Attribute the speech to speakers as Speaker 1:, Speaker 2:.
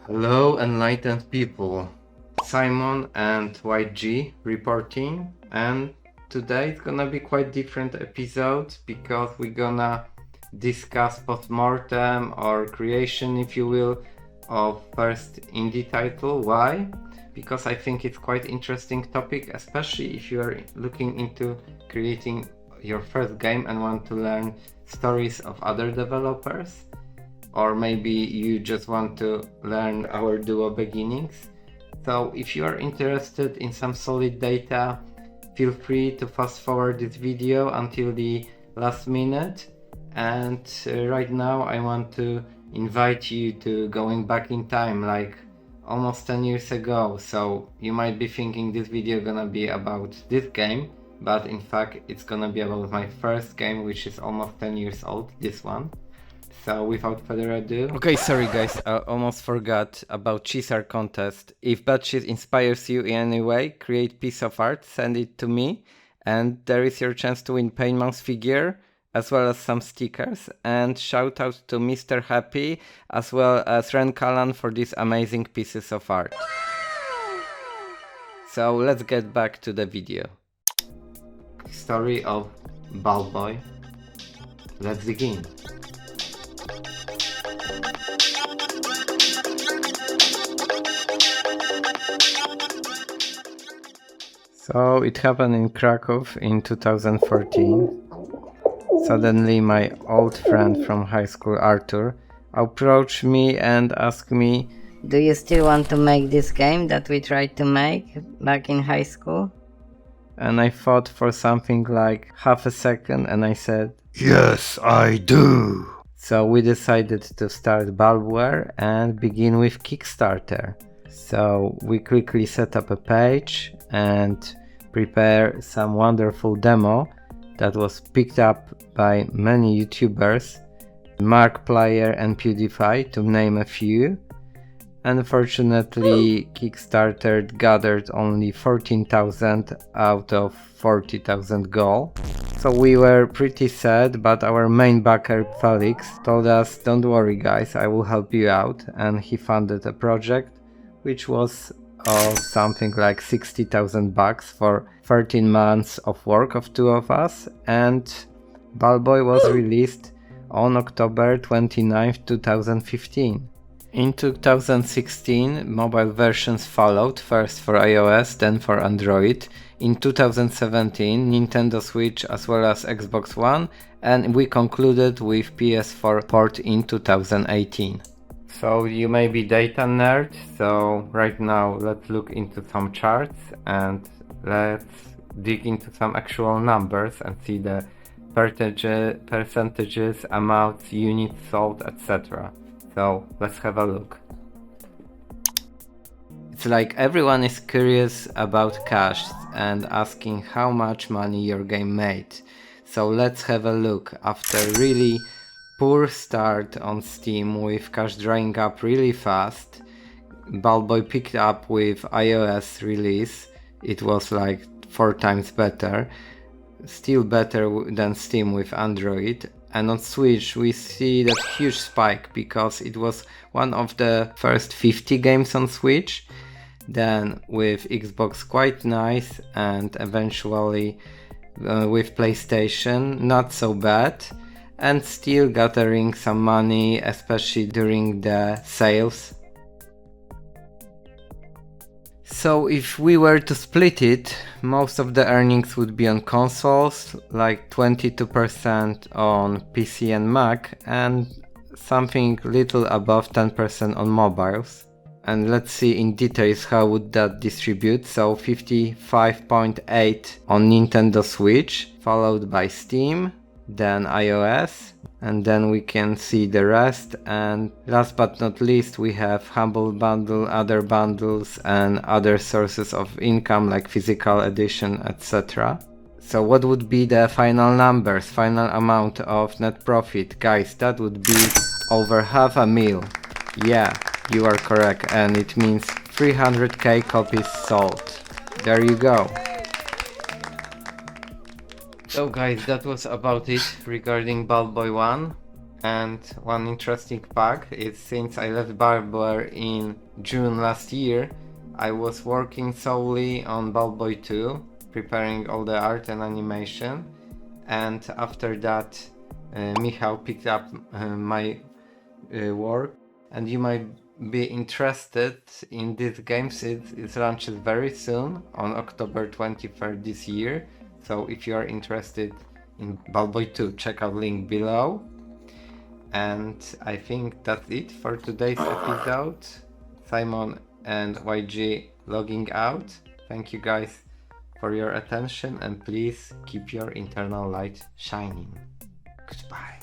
Speaker 1: Hello enlightened people, Simon and YG reporting, and today it's gonna be quite different episode because we're gonna discuss postmortem or creation, if you will, of first indie title. Why? Because I think it's quite interesting topic, especially if you are looking into creating your first game and want to learn stories of other developers. Or maybe you just want to learn our duo beginnings. So if you are interested in some solid data, feel free to fast forward this video until the last minute. And right now I want to invite you to going back in time, like almost 10 years ago. So you might be thinking this video gonna be about this game, but in fact it's gonna be about my first game, which is almost 10 years old, this one. So without further ado... Okay, sorry guys, I almost forgot about CHEESEART contest. If that shit inspires you in any way, create piece of art, send it to me, and there is your chance to win Pain Mouse figure, as well as some stickers, and shout out to Mr. Happy, as well as Ren Callan for these amazing pieces of art. So let's get back to the video. Story of Bulb Boy. Let's begin. So it happened in Krakow in 2014. Suddenly my old friend from high school, Arthur, approached me and asked me,
Speaker 2: "Do you still want to make this game that we tried to make back in high school?"
Speaker 1: And I thought for something like half a second and I said,
Speaker 3: "Yes, I do."
Speaker 1: So we decided to start Bulbware and begin with Kickstarter. So we quickly set up a page and prepare some wonderful demo that was picked up by many YouTubers, Markiplier and PewDiePie to name a few. Unfortunately, Kickstarter gathered only 14,000 out of 40,000 goal. So we were pretty sad, but our main backer Felix told us, "Don't worry guys, I will help you out," and he funded a project which was something like 60,000 bucks for 13 months of work of two of us, and Bulb Boy was released on October 29th, 2015. In 2016, mobile versions followed, first for iOS, then for Android. In 2017, Nintendo Switch as well as Xbox One, and we concluded with PS4 port in 2018. So you may be data nerd, so right now let's look into some charts and let's dig into some actual numbers and see the percentages, amounts, units sold, etc. So let's have a look. It's like everyone is curious about cash and asking how much money your game made. So let's have a look. After really poor start on Steam with cash drying up really fast, Bulb Boy picked up with iOS release. It was like 4 times better, still better than Steam with Android. And on Switch we see that huge spike because it was one of the first 50 games on Switch. Then with Xbox quite nice, and eventually with PlayStation not so bad, and still gathering some money, especially during the sales. So if we were to split it, most of the earnings would be on consoles, like 22% on PC and Mac, and something little above 10% on mobiles. And let's see in details how would that distribute. So 55.8 on Nintendo Switch, followed by Steam, then iOS, and then we can see the rest. And last but not least, we have Humble Bundle, other bundles, and other sources of income like physical edition, etc. So what would be the final numbers, final amount of net profit? Guys, that would be over $500,000. Yeah, you are correct, and it means 300k copies sold. There you go. So guys, that was about it regarding Bulb Boy 1. And one interesting fact is since I left Barber in June last year, I was working solely on Ballboy 2, preparing all the art and animation. And after that, Michał picked up my work. And you might be interested in this game since it launches very soon on October 23rd this year. So if you are interested in Ballboy 2, check out link below. And I think that's it for today's episode. Simon and YG logging out. Thank you guys for your attention and please keep your internal light shining. Goodbye.